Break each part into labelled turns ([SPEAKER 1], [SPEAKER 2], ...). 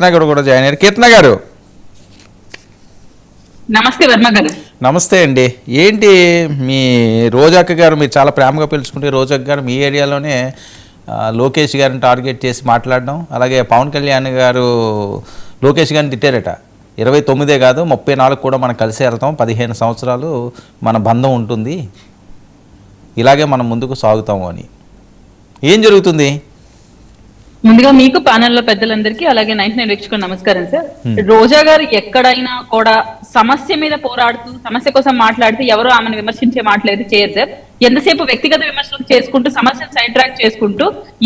[SPEAKER 1] కూడా జాయిన్ అయ్యారు. కీర్తన గారు
[SPEAKER 2] నమస్తే వర్మ గారు.
[SPEAKER 1] నమస్తే అండి. ఏంటి మీ రోజక్క గారు, మీరు చాలా ప్రేమగా పిలుచుకుంటే రోజక్క గారు మీ ఏరియాలోనే లోకేష్ గారిని టార్గెట్ చేసి మాట్లాడడం, అలాగే పవన్ కళ్యాణ్ గారు లోకేష్ గారిని తిట్టారట. 29 కాదు 34 కూడా మనం కలిసి వెళ్తాం, 15 సంవత్సరాలు మన బంధం ఉంటుంది, ఇలాగే మనం ముందుకు సాగుతాము అని. ఏం జరుగుతుంది?
[SPEAKER 2] ముందుగా మీకు ప్యానెల్లో పెద్దలందరికీ అలాగే 99 వీక్షకులకు నమస్కారం సార్. రోజా గారు ఎక్కడైనా కూడా సమస్య మీద పోరాడుతూ సమస్య కోసం మాట్లాడితే ఎవరు ఆమెను విమర్శించే మాటలేదు చేయరు సార్. ఎంతసేపు వ్యక్తిగత విమర్శలు చేసుకుంటూ సమస్యను సైడ్ ట్రాక్ చేసుకుంటూ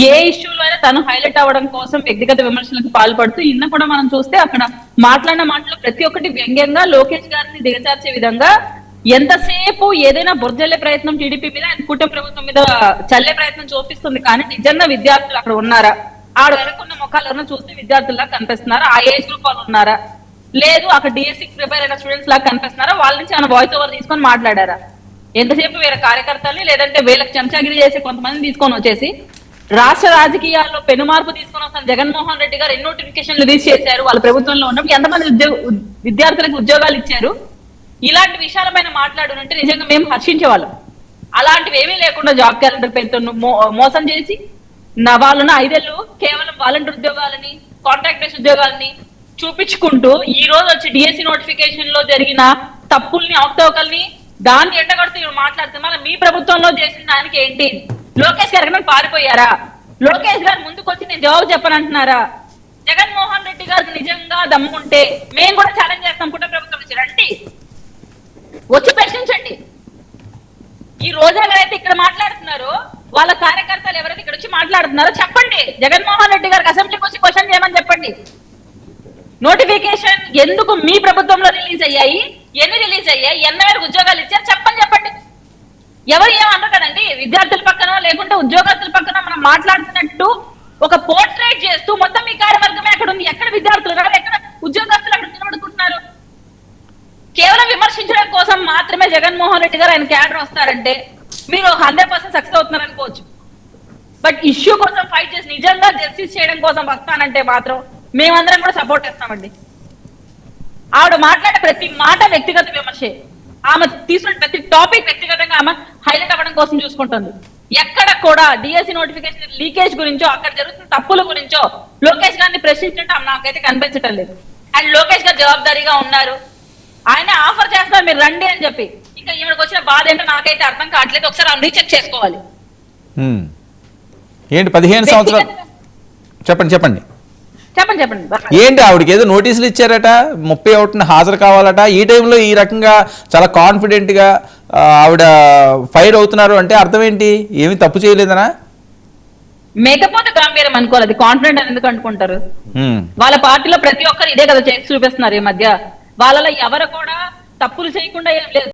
[SPEAKER 2] ఏ ఇష్యూలో అయినా తను హైలైట్ అవ్వడం కోసం వ్యక్తిగత విమర్శలకు పాల్పడుతూ ఇన్న కూడా మనం చూస్తే అక్కడ మాట్లాడిన మాటలు ప్రతి ఒక్కటి వ్యంగ్యంగా లోకేష్ గారిని దిగజార్చే విధంగా ఎంతసేపు ఏదైనా బుర్జల్లే ప్రయత్నం టీడీపీ మీద కూటమి ప్రభుత్వం మీద చల్లే ప్రయత్నం చూపిస్తుంది. కానీ నిజంగా విద్యార్థులు అక్కడ ఉన్నారా? ఆడ వెనకున్న ముఖాలను చూస్తే విద్యార్థుల్లా కనిపిస్తున్నారా? ఆ ఏజ్ గ్రూప్ వాళ్ళు ఉన్నారా? లేదు అక్కడ డిఎస్సి ప్రిపేర్ అయిన స్టూడెంట్స్ లాగా కనిపిస్తున్నారా? వాళ్ళ నుంచి ఆయన వాయిస్ ఓవర్ తీసుకొని మాట్లాడారా? ఎంతసేపు వేరే కార్యకర్తల్ని లేదంటే వీళ్ళకి చెంచాగిరి చేసి కొంతమందిని తీసుకొని వచ్చేసి రాష్ట్ర రాజకీయాల్లో పెనుమార్పు తీసుకొని వస్తున్న జగన్మోహన్ రెడ్డి గారు ఎన్నో నోటిఫికేషన్లు రిలీజ్ చేశారు. వాళ్ళ ప్రభుత్వంలో ఉన్నప్పుడు ఎంతమంది విద్యార్థులకు ఉద్యోగాలు ఇచ్చారు? ఇలాంటి విషయాలపైన మాట్లాడునంటే నిజంగా మేము హర్షించేవాళ్ళం. అలాంటివి ఏమీ లేకుండా జాబ్ క్యాలెండర్ పేరుతో మోసం చేసి వాళ్ళున్న 5 ఏళ్ళు కేవలం వాలంటీర్ ఉద్యోగాలని, కాంట్రాక్ట్ బేస్ ఉద్యోగాలని చూపించుకుంటూ ఈ రోజు వచ్చి డిఎస్సి నోటిఫికేషన్ లో జరిగిన తప్పుల్ని, అవకతవకల్ని దాన్ని ఎండగడుతూ మాట్లాడితే మళ్ళీ మీ ప్రభుత్వంలో చేసిన దానికి ఏంటి? లోకేష్ గారు ఎక్కడ పారిపోయారా? లోకేష్ గారు ముందుకు వచ్చి నేను జవాబు చెప్పనంటున్నారా? జగన్మోహన్ రెడ్డి గారికి నిజంగా దమ్ముంటే మేము కూడా ఛాలెంజ్ చేస్తాం. కుటుంబ ప్రభుత్వం నుంచి రండి, వచ్చి ప్రశ్నించండి. ఈ రోజా గారు అయితే ఇక్కడ మాట్లాడుతున్నారు, వాళ్ళ కార్యకర్తలు ఎవరైతే ఇక్కడ వచ్చి మాట్లాడుతున్నారో చెప్పండి. జగన్మోహన్ రెడ్డి గారికి అసెంబ్లీకి వచ్చి క్వశ్చన్ చేయమని చెప్పండి. నోటిఫికేషన్ ఎందుకు మీ ప్రభుత్వంలో రిలీజ్ అయ్యాయి? ఎన్ని రిలీజ్ అయ్యాయి? ఎన్ని మేరకు ఉద్యోగాలు ఇచ్చారు? చెప్పండి. ఎవరు ఏమన్నారు కదండి, విద్యార్థుల పక్కన లేకుంటే ఉద్యోగస్తుల పక్కన మనం మాట్లాడుతున్నట్టు ఒక పోర్ట్రేట్ చేస్తూ మొత్తం మీ కార్యవర్గమే అక్కడ ఉంది. ఎక్కడ విద్యార్థులు ఉన్నారు? ఎక్కడ ఉద్యోగస్తులు అక్కడ నిలబడుకుంటున్నారు? కేవలం విమర్శించడం కోసం మాత్రమే జగన్మోహన్ రెడ్డి గారు ఆయన క్యాడర్ వస్తారంటే మీరు 100% సక్సెస్ అవుతున్నారు అనుకోవచ్చు. బట్ ఇష్యూ కోసం ఫైట్ చేసి నిజంగా జస్టిస్ చేయడం కోసం వస్తానంటే మాత్రం మేమందరం కూడా సపోర్ట్ చేస్తామండి. ఆవిడ మాట్లాడే ప్రతి మాట వ్యక్తిగత విమర్శే. ఆమె తీసుకున్న ప్రతి టాపిక్ వ్యక్తిగతంగా ఆమె హైలైట్ అవ్వడం కోసం చూసుకుంటుంది. ఎక్కడ కూడా డిఎస్సి నోటిఫికేషన్ లీకేజ్ గురించో అక్కడ జరుగుతున్న తప్పుల గురించో లోకేష్ గారిని ప్రశ్నించంటే నాకైతే కనిపించటం లేదు. అండ్ లోకేష్ గారు జవాబుదారీగా ఉన్నారు. ఆయన ఆఫర్ చేస్తారు మీరు రండి అని చెప్పి. ఇంకా ఈవిడకి వచ్చిన బాధ ఏంటో నాకైతే అర్థం కావట్లేదు. ఒకసారి ఆమె రీచెక్ చేసుకోవాలి.
[SPEAKER 1] ఏంటి 15 సంవత్సరాలు? చెప్పండి. ఏంటి ఆవిడకి ఏదో నోటీసులు ఇచ్చారట, 31న హాజరు కావాలట. ఈ టైంలో ఈ రకంగా చాలా కాన్ఫిడెంట్గా ఆవిడ ఫైర్ అవుతున్నారు అంటే అర్థం ఏంటి? ఏమి తప్పు చేయలేదనా?
[SPEAKER 2] మేకపోతే గాంభీర్యం అనుకోవాలి, అది కాన్ఫిడెంట్ అని ఎందుకు అనుకుంటారు? వాళ్ళ పార్టీలో ప్రతి ఒక్కరు ఇదే కదా చేసి చూపిస్తున్నారు ఈ మధ్య. వాళ్ళలో ఎవరు కూడా తప్పులు చేయకుండా ఏం లేదు.